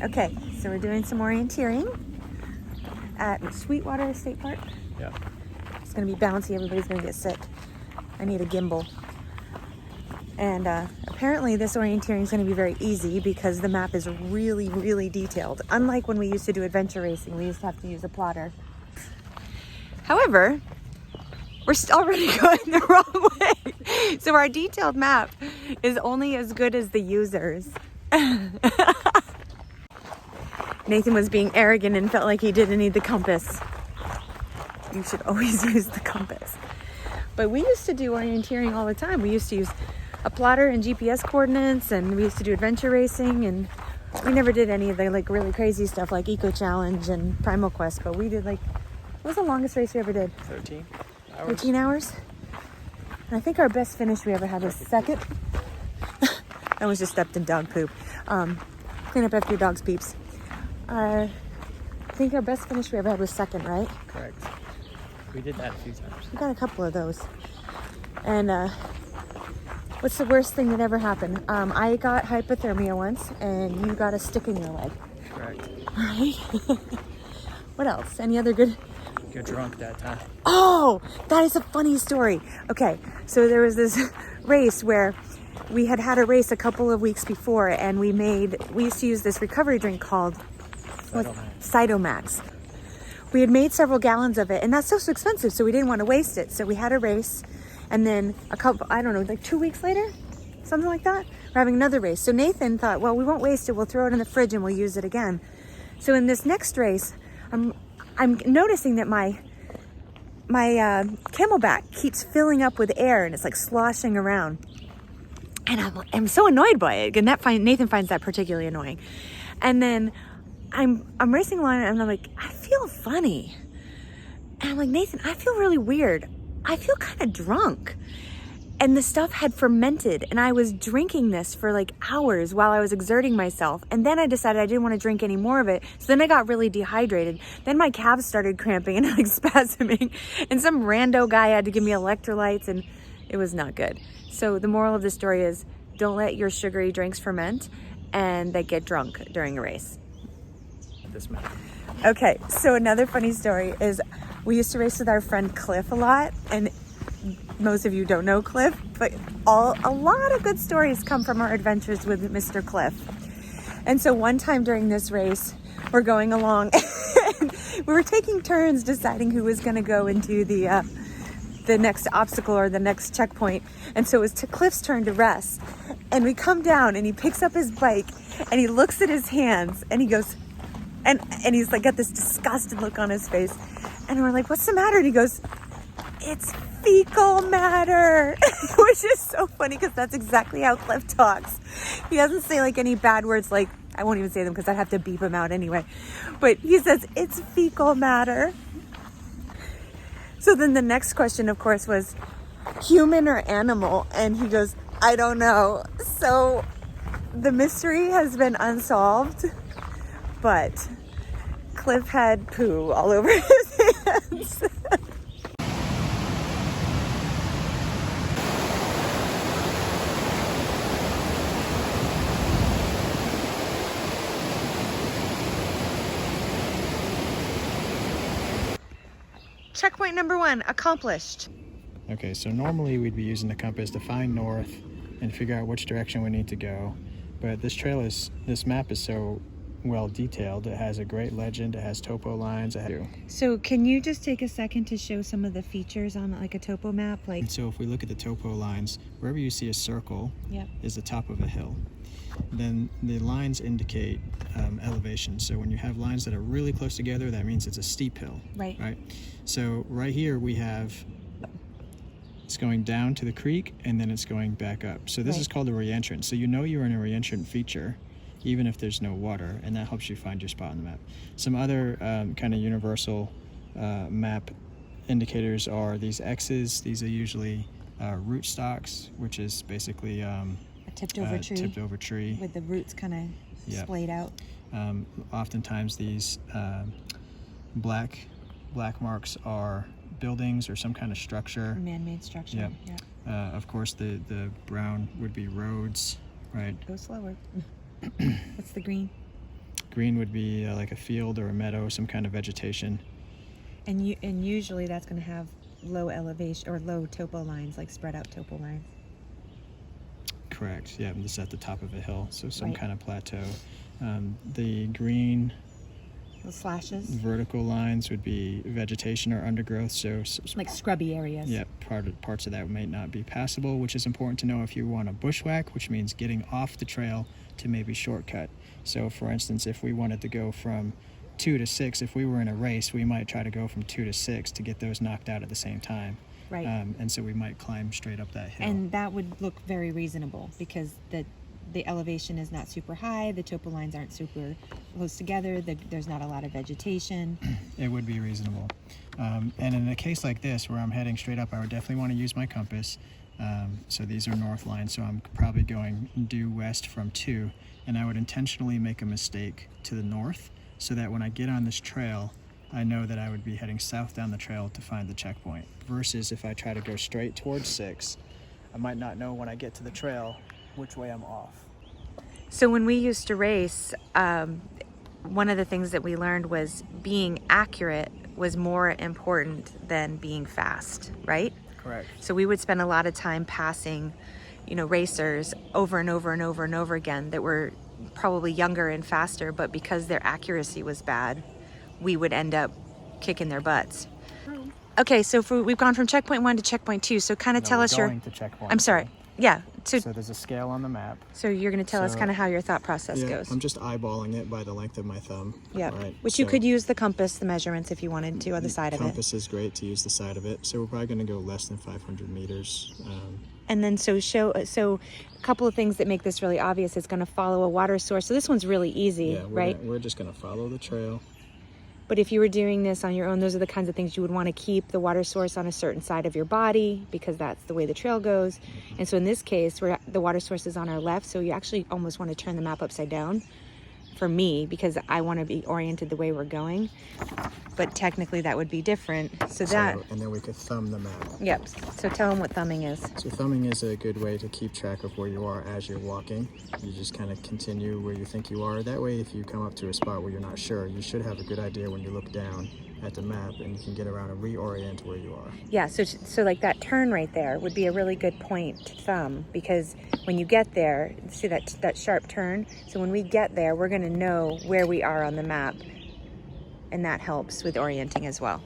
Okay, so we're doing some orienteering at Sweetwater State Park. Yeah. It's going to be bouncy. Everybody's going to get sick. I need a gimbal. And apparently this orienteering is going to be very easy because the map is really, really detailed. Unlike when we used to do adventure racing, we used to have to use a plotter. However, we're already going the wrong way. So our detailed map is only as good as the users. Nathan was being arrogant and felt like he didn't need the compass. You should always use the compass. But we used to do orienteering all the time. We used to use a plotter and GPS coordinates, and we used to do adventure racing, and we never did any of the like really crazy stuff like Eco Challenge and Primal Quest, but we did like, what was the longest race we ever did? 13 hours. 13 hours? And I think our best finish we ever had was second. I almost just stepped in dog poop. Clean up after your dog's peeps. I think our best finish we ever had was second, right? Correct. We did that a few times. We got a couple of those. And what's the worst thing that ever happened? I got hypothermia once, and you got a stick in your leg. Correct. Right? What else? Any other good? You're drunk that time. Oh, that is a funny story. Okay, so there was this race where we had a race a couple of weeks before, and we used to use this recovery drink called Cytomax. We had made several gallons of it, and that's so expensive, so we didn't want to waste it. So we had a race, and then like 2 weeks later, something like that, we're having another race. So Nathan thought, well, we won't waste it. We'll throw it in the fridge and we'll use it again. So in this next race, I'm noticing that my Camelback keeps filling up with air, and it's like sloshing around. And I'm so annoyed by it, and Nathan finds that particularly annoying. And then I'm racing along, and I'm like, I feel funny. And I'm like, Nathan, I feel really weird. I feel kind of drunk. And the stuff had fermented, and I was drinking this for like hours while I was exerting myself. And then I decided I didn't want to drink any more of it. So then I got really dehydrated. Then my calves started cramping and like spasming. And some rando guy had to give me electrolytes, and it was not good. So the moral of the story is, don't let your sugary drinks ferment and they get drunk during a race. This man. Okay, so another funny story is we used to race with our friend Cliff a lot, and most of you don't know Cliff, but a lot of good stories come from our adventures with Mr. Cliff. And so one time during this race, we're going along and we were taking turns deciding who was going to go into the next obstacle or the next checkpoint. And so it was Cliff's turn to rest. And we come down, and he picks up his bike, and he looks at his hands, and he goes, and he's like got this disgusted look on his face. And we're like, what's the matter? And he goes, it's fecal matter. Which is so funny because that's exactly how Cliff talks. He doesn't say like any bad words, like, I won't even say them because I'd have to beep him out anyway. But he says, it's fecal matter. So then the next question, of course, was human or animal? And he goes, I don't know. So the mystery has been unsolved, but Cliff had poo all over his hands. Checkpoint number 1 accomplished. Okay, so normally we'd be using the compass to find north and figure out which direction we need to go. But this map is so well detailed. It has a great legend. It has topo lines. So can you just take a second to show some of the features on like a topo map? And so if we look at the topo lines, wherever you see a circle, Yep. is the top of a hill. Then the lines indicate elevation. So when you have lines that are really close together, that means it's a steep hill. Right. Right. So right here we have, it's going down to the creek, and then it's going back up. So this is called a reentrant. So you know you're in a reentrant feature, even if there's no water, and that helps you find your spot on the map. Some other kind of universal map indicators are these X's. These are usually root stocks, which is basically a tipped over tree with the roots kind of splayed out. Oftentimes these black marks are buildings or some kind of structure. Man-made structure. Yep. Yeah. Of course, the brown would be roads, right? Go slower. What's the green? Green would be like a field or a meadow, some kind of vegetation. And usually that's going to have low elevation or low topo lines, like spread out topo lines. Correct. Yeah, this is at the top of a hill, so some Right. kind of plateau. The green Little slashes. vertical lines would be vegetation or undergrowth, so Like scrubby areas. yeah, parts of that might not be passable, which is important to know if you want to bushwhack, which means getting off the trail to maybe shortcut. So for instance, if we wanted to go from 2 to 6, if we were in a race, we might try to go from 2 to 6 to get those knocked out at the same time. Right. And so we might climb straight up that hill. And that would look very reasonable because the elevation is not super high, the topo lines aren't super close together, there's not a lot of vegetation. It would be reasonable. And in a case like this, where I'm heading straight up, I would definitely want to use my compass. So these are north lines, so I'm probably going due west from 2, and I would intentionally make a mistake to the north so that when I get on this trail, I know that I would be heading south down the trail to find the checkpoint. Versus if I try to go straight towards 6, I might not know when I get to the trail which way I'm off. So when we used to race, one of the things that we learned was being accurate was more important than being fast, right? Correct. So we would spend a lot of time passing, racers over and over and over and over again that were probably younger and faster, but because their accuracy was bad, we would end up kicking their butts. Okay, so we've gone from checkpoint 1 to checkpoint 2. So kind of tell us your. To checkpoint I'm sorry. 2. Yeah. So there's a scale on the map. So you're going to tell us kind of how your thought process goes. I'm just eyeballing it by the length of my thumb. Yeah. Right, Which you could use the compass, the measurements, if you wanted to, on the side of it. Compass is great to use the side of it. So we're probably going to go less than 500 meters. And then so a couple of things that make this really obvious. It's going to follow a water source. So this one's really easy, right? We're just going to follow the trail. But if you were doing this on your own, those are the kinds of things you would want to keep the water source on a certain side of your body because that's the way the trail goes. And so in this case, the water source is on our left, so you actually almost want to turn the map upside down for me because I want to be oriented the way we're going. But technically that would be different. And then we could thumb the map. Yep. So tell them what thumbing is. So thumbing is a good way to keep track of where you are as you're walking. You just kind of continue where you think you are. That way, if you come up to a spot where you're not sure, you should have a good idea when you look down at the map and you can get around and reorient where you are. Yeah, so like that turn right there would be a really good point to thumb because when you get there, see that sharp turn? So when we get there, we're going to know where we are on the map, and that helps with orienting as well.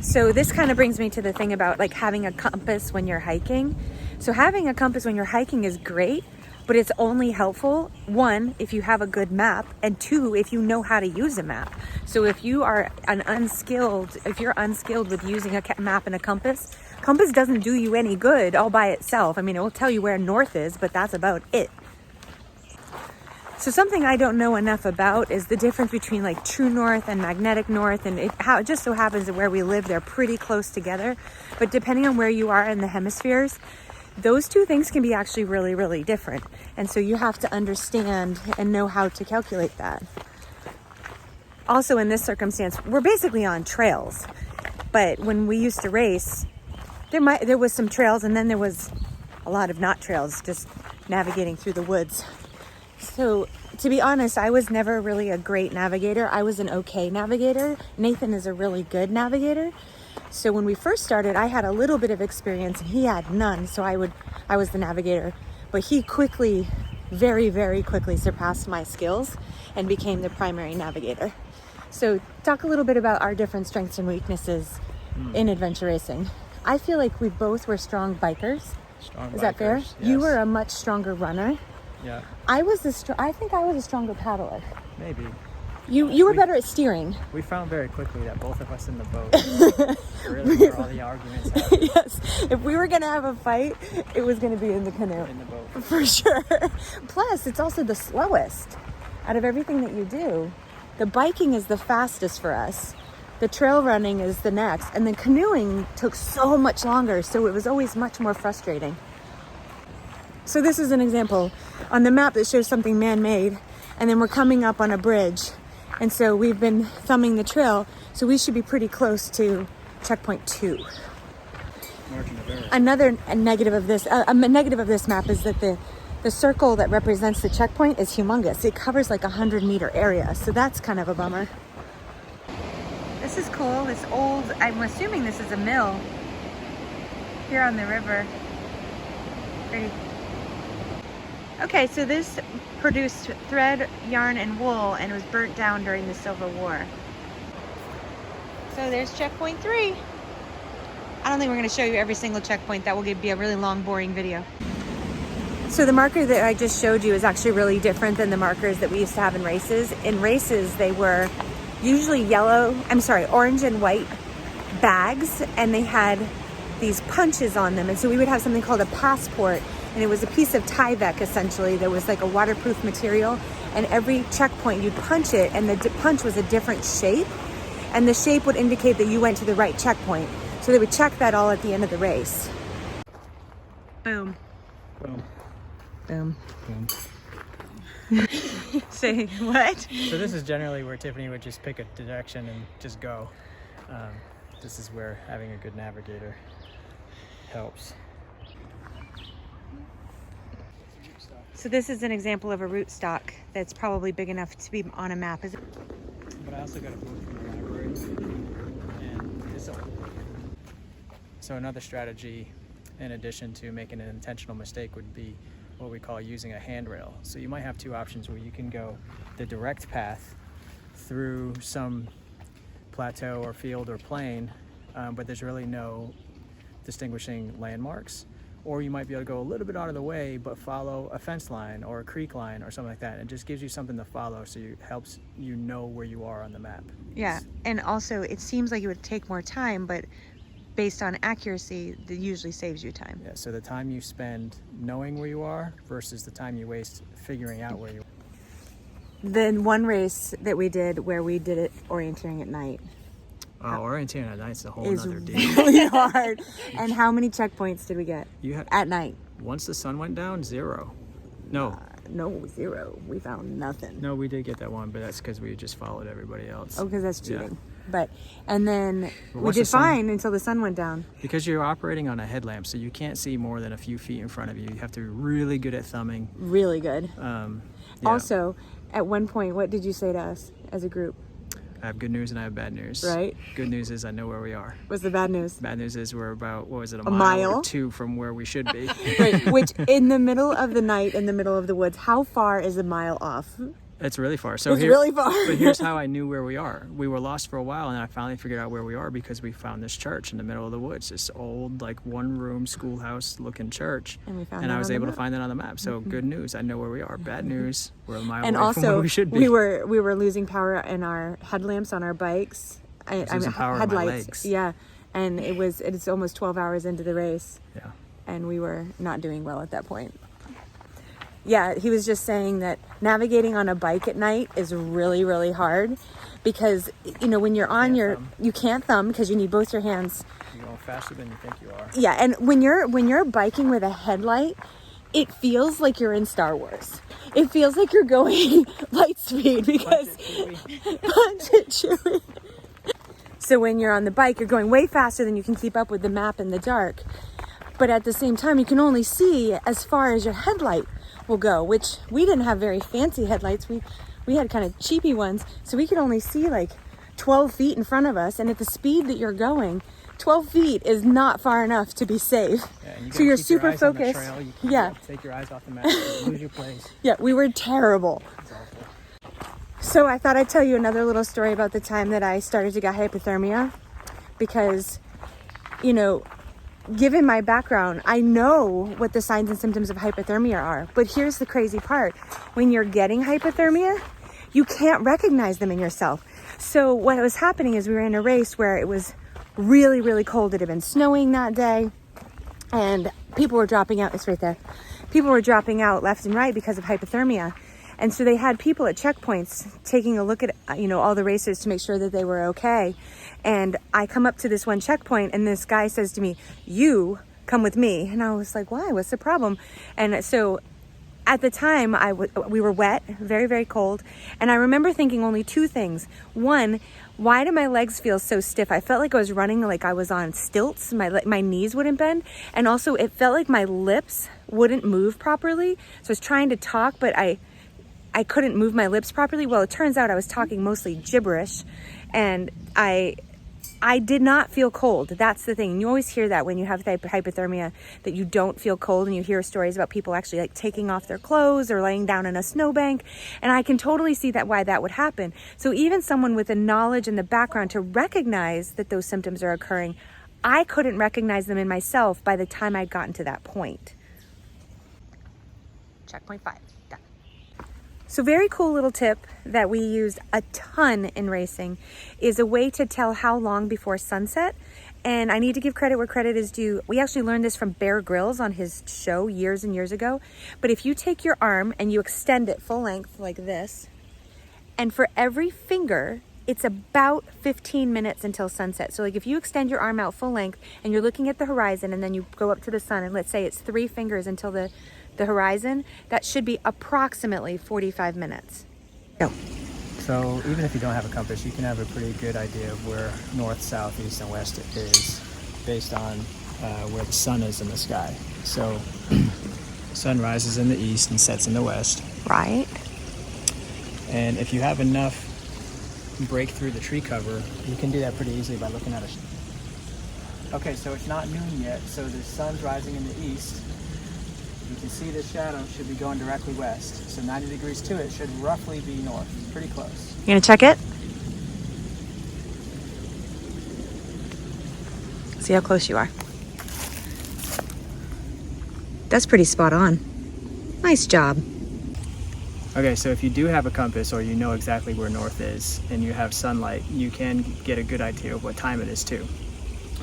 So this kind of brings me to the thing about like having a compass when you're hiking. So having a compass when you're hiking is great, but it's only helpful, 1, if you have a good map, and 2, if you know how to use a map. So if you are if you're unskilled with using a map and a compass doesn't do you any good all by itself. I mean, it will tell you where north is, but that's about it. So something I don't know enough about is the difference between like true north and magnetic north, and how it just so happens that where we live, they're pretty close together. But depending on where you are in the hemispheres, those two things can be actually really, really different. And so you have to understand and know how to calculate that. Also in this circumstance, we're basically on trails. But when we used to race, there was some trails and then there was a lot of not trails, just navigating through the woods. So to be honest, I was never really a great navigator. I was an okay navigator. Nathan is a really good navigator. So when we first started, I had a little bit of experience and he had none. So I was the navigator, but he quickly, very, very quickly surpassed my skills and became the primary navigator. So talk a little bit about our different strengths and weaknesses in adventure racing. I feel like we both were strong bikers. Is that fair? Yes. You were a much stronger runner. Yeah. I think I was a stronger paddler. Maybe. You were better at steering. We found very quickly that both of us in the boat really where all the arguments happened. Yes. If we were going to have a fight, it was going to be in the canoe. In the boat. For sure. Plus, it's also the slowest out of everything that you do. The biking is the fastest for us. The trail running is the next. And then canoeing took so much longer, so it was always much more frustrating. So this is an example on the map that shows something man-made, and then we're coming up on a bridge. And so we've been thumbing the trail, so we should be pretty close to checkpoint 2. Margin of error. Another negative of this map is that the circle that represents the checkpoint is humongous. It covers like 100-meter area, so that's kind of a bummer. This is cool. This old, I'm assuming this is a mill here on the river. Pretty. Okay, so this produced thread, yarn, and wool, and it was burnt down during the Civil War. So there's checkpoint 3. I don't think we're going to show you every single checkpoint. That will be a really long, boring video. So the marker that I just showed you is actually really different than the markers that we used to have in races. In races, they were usually orange and white bags, and they had these punches on them. And so we would have something called a passport, and it was a piece of Tyvek, essentially. There was like a waterproof material, and every checkpoint you'd punch it, and the punch was a different shape, and the shape would indicate that you went to the right checkpoint. So they would check that all at the end of the race. Boom. Boom. Boom. Boom. Say what? So this is generally where Tiffany would just pick a direction and just go. This is where having a good navigator helps. So this is an example of a rootstock that's probably big enough to be on a map. Is it? But I also got a book from the library, and it's so another strategy, in addition to making an intentional mistake, would be what we call using a handrail. So you might have two options where you can go the direct path through some plateau or field or plain, but there's really no distinguishing landmarks. Or you might be able to go a little bit out of the way, but follow a fence line or a creek line or something like that. It just gives you something to follow, so it helps you know where you are on the map. Yeah, and also it seems like it would take more time, but based on accuracy, that usually saves you time. Yeah, so the time you spend knowing where you are versus the time you waste figuring out where you are. Then one race that we did where we did it orienteering at night Orienteering at night's a whole is other deal. really hard. And how many checkpoints did we get at night? Once the sun went down, 0. No. No, 0. We found nothing. No, we did get that one, but that's because we just followed everybody else. Oh, because that's cheating. Yeah. And then we did fine until the sun went down. Because you're operating on a headlamp, so you can't see more than a few feet in front of you. You have to be really good at thumbing. Really good. Yeah. Also, at one point, what did you say to us as a group? I have good news and I have bad news. Right. Good news is I know where we are. What's the bad news? Bad news is we're about, what was it, a mile or 2 from where we should be. Right, which in the middle of the night, in the middle of the woods, how far is a mile off? It's really far. So it's really far. But here's how I knew where we are. We were lost for a while, and I finally figured out where we are because we found this church in the middle of the woods. This old, like, one-room schoolhouse-looking church. And I was able to find it on the map. So good news, I know where we are. Bad news, we're a mile away from where we should be. And also, we were losing power in our headlamps on our bikes. Losing power in my legs. Yeah, and it's almost 12 hours into the race. Yeah. And we were not doing well at that point. Yeah, he was just saying that navigating on a bike at night is really, really hard because, when you're on you can't thumb because you need both your hands. You're going faster than you think you are. Yeah, and when you're biking with a headlight, it feels like you're in Star Wars. It feels like you're going light speed because punch it, Chewie. So when you're on the bike, you're going way faster than you can keep up with the map in the dark. But at the same time, you can only see as far as your headlight will go, which we didn't have very fancy headlights. We had kind of cheapy ones, so we could only see like 12 feet in front of us, and at the speed that you're going, 12 feet is not far enough to be safe. Yeah, so you're super focused. You can't take your eyes off the map. You lose your place. Yeah, we were terrible. It's awful. So I thought I'd tell you another little story about the time that I started to get hypothermia because, given my background, I know what the signs and symptoms of hypothermia are. But here's the crazy part. When you're getting hypothermia, you can't recognize them in yourself. So what was happening is we were in a race where it was really, really cold. It had been snowing that day. And people were dropping out. It's right there. People were dropping out left and right because of hypothermia. And so they had people at checkpoints taking a look at, all the racers to make sure that they were okay. And I come up to this one checkpoint and this guy says to me, "You come with me." And I was like, "Why? What's the problem?" And so at the time we were wet, very, very cold. And I remember thinking only two things. One, why do my legs feel so stiff? I felt like I was running like I was on stilts. My knees wouldn't bend. And also it felt like my lips wouldn't move properly. So I was trying to talk, but I couldn't move my lips properly. Well, it turns out I was talking mostly gibberish, and I did not feel cold. That's the thing. You always hear that when you have hypothermia, that you don't feel cold, and you hear stories about people actually like taking off their clothes or laying down in a snowbank. And I can totally see that why that would happen. So even someone with the knowledge and the background to recognize that those symptoms are occurring, I couldn't recognize them in myself by the time I'd gotten to that point. Checkpoint 5, done. So very cool little tip that we used a ton in racing is a way to tell how long before sunset. And I need to give credit where credit is due. We actually learned this from Bear Grylls on his show years and years ago. But if you take your arm and you extend it full length like this, and for every finger, it's about 15 minutes until sunset. So like if you extend your arm out full length and you're looking at the horizon and then you go up to the sun, and let's say it's 3 fingers until the horizon, that should be approximately 45 minutes. Go. So even if you don't have a compass, you can have a pretty good idea of where north, south, east, and west is based on where the sun is in the sky. So sun rises in the east and sets in the west. Right. And if you have enough break through the tree cover, you can do that pretty easily by looking at Okay, so it's not noon yet, so the sun's rising in the east. You can see the shadow should be going directly west. So 90 degrees to it should roughly be north. Pretty close. You gonna check it? See how close you are. That's pretty spot on. Nice job. Okay, so if you do have a compass or you know exactly where north is and you have sunlight, you can get a good idea of what time it is too.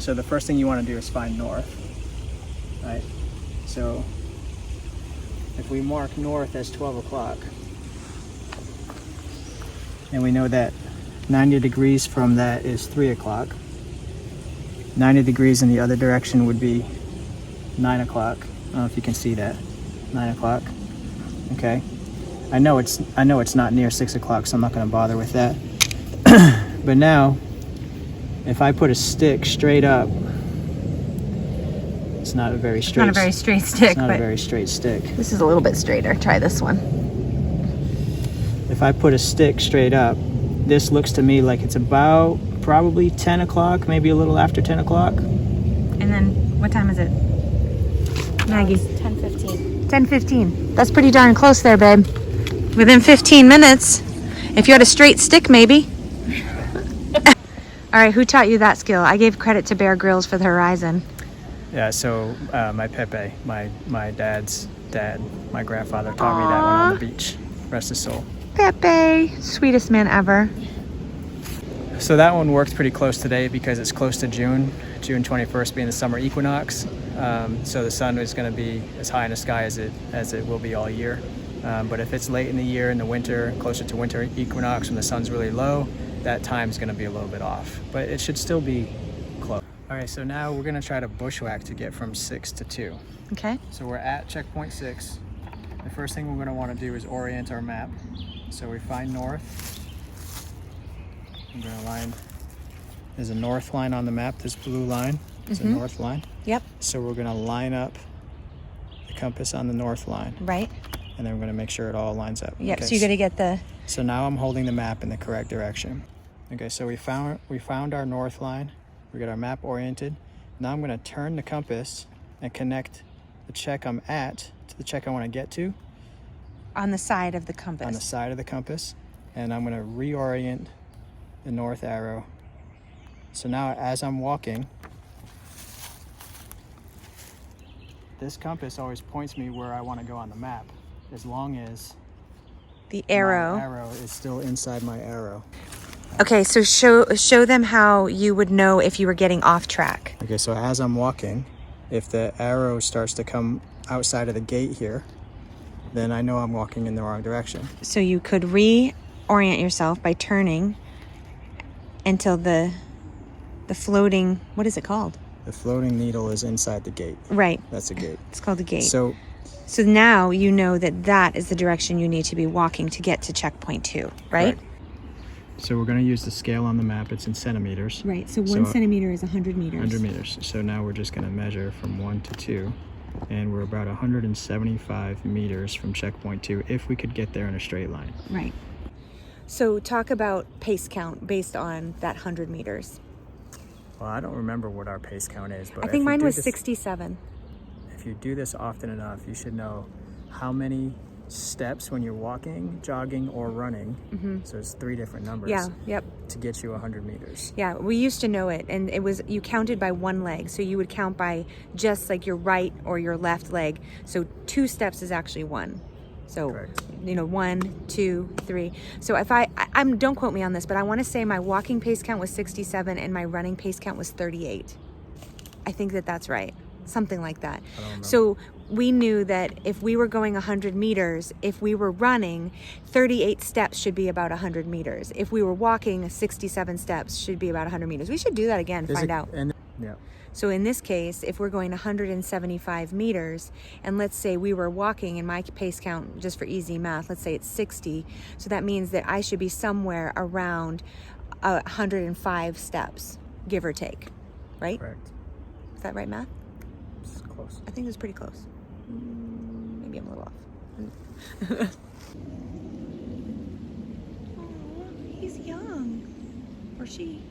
So the first thing you want to do is find north, right? So if we mark north as 12 o'clock, and we know that 90 degrees from that is 3 o'clock, 90 degrees in the other direction would be 9 o'clock. I don't know if you can see that, 9 o'clock, okay. I know it's not near 6 o'clock, so I'm not going to bother with that. But now, if I put a stick straight up, it's not a very straight. Not a very straight stick. It's not a very straight stick. This is a little bit straighter. Try this one. If I put a stick straight up, this looks to me like it's about probably 10 o'clock, maybe a little after 10 o'clock. And then, what time is it? Maggie? 10:15. 10:15. That's pretty darn close there, babe. Within 15 minutes. If you had a straight stick, maybe. All right, who taught you that skill? I gave credit to Bear Grylls for the horizon. Yeah, so my Pepe, my dad's dad, my grandfather taught me that one on the beach. Rest his soul. Pepe, sweetest man ever. So that one worked pretty close today because it's close to June 21st being the summer equinox. So the sun is going to be as high in the sky as it will be all year. But if it's late in the year, in the winter, closer to winter equinox when the sun's really low, that time's going to be a little bit off. But it should still be close. All right, so now we're going to try to bushwhack to get from 6 to 2. Okay. So we're at checkpoint 6. The first thing we're going to want to do is orient our map. So we find north. I'm going to line, there's a north line on the map, this blue line is a north line. Yep. So we're going to line up the compass on the north line. Right. And then we're going to make sure it all lines up. Yep, Okay, so you got to get the... So now I'm holding the map in the correct direction. Okay, so we found our north line. We got our map oriented. Now I'm going to turn the compass and connect the check I'm at to the check I want to get to. On the side of the compass. On the side of the compass. And I'm going to reorient the north arrow. So now as I'm walking, this compass always points me where I want to go on the map, as long as the arrow. my arrow is still inside my arrow. Okay, so show them how you would know if you were getting off track. Okay, so as I'm walking, if the arrow starts to come outside of the gate here, then I know I'm walking in the wrong direction. So you could reorient yourself by turning until the floating, what is it called? The floating needle is inside the gate. Right. That's a gate. It's called a gate. So now you know that is the direction you need to be walking to get to checkpoint 2, right? So we're going to use the scale on the map. It's in centimeters. Right, so 1 centimeter is 100 meters. 100 meters. So now we're just going to measure from 1 to 2. And we're about 175 meters from checkpoint 2 if we could get there in a straight line. Right. So talk about pace count based on that 100 meters. Well, I don't remember what our pace count is, but I think mine was 67. If you do this often enough, you should know how many steps when you're walking, jogging, or running. So it's 3 different numbers. Yeah, yep. To get you 100 meters. Yeah, we used to know it, and it was, you counted by one leg, so you would count by just like your right or your left leg. So 2 steps is actually 1. So, Correct. 1, 2, 3. So if I'm don't quote me on this, but I want to say my walking pace count was 67 and my running pace count was 38. I think that's right. Something like that. I don't remember. So we knew that if we were going 100 meters, if we were running, 38 steps should be about 100 meters. If we were walking, 67 steps should be about 100 meters. We should do that again, find out. Yeah. So in this case, if we're going 175 meters, and let's say we were walking, in my pace count, just for easy math, let's say it's 60, so that means that I should be somewhere around 105 steps, give or take, right? Correct. Is that right math? It's close. I think it's pretty close. Maybe I'm a little off. Oh, he's young. Or she.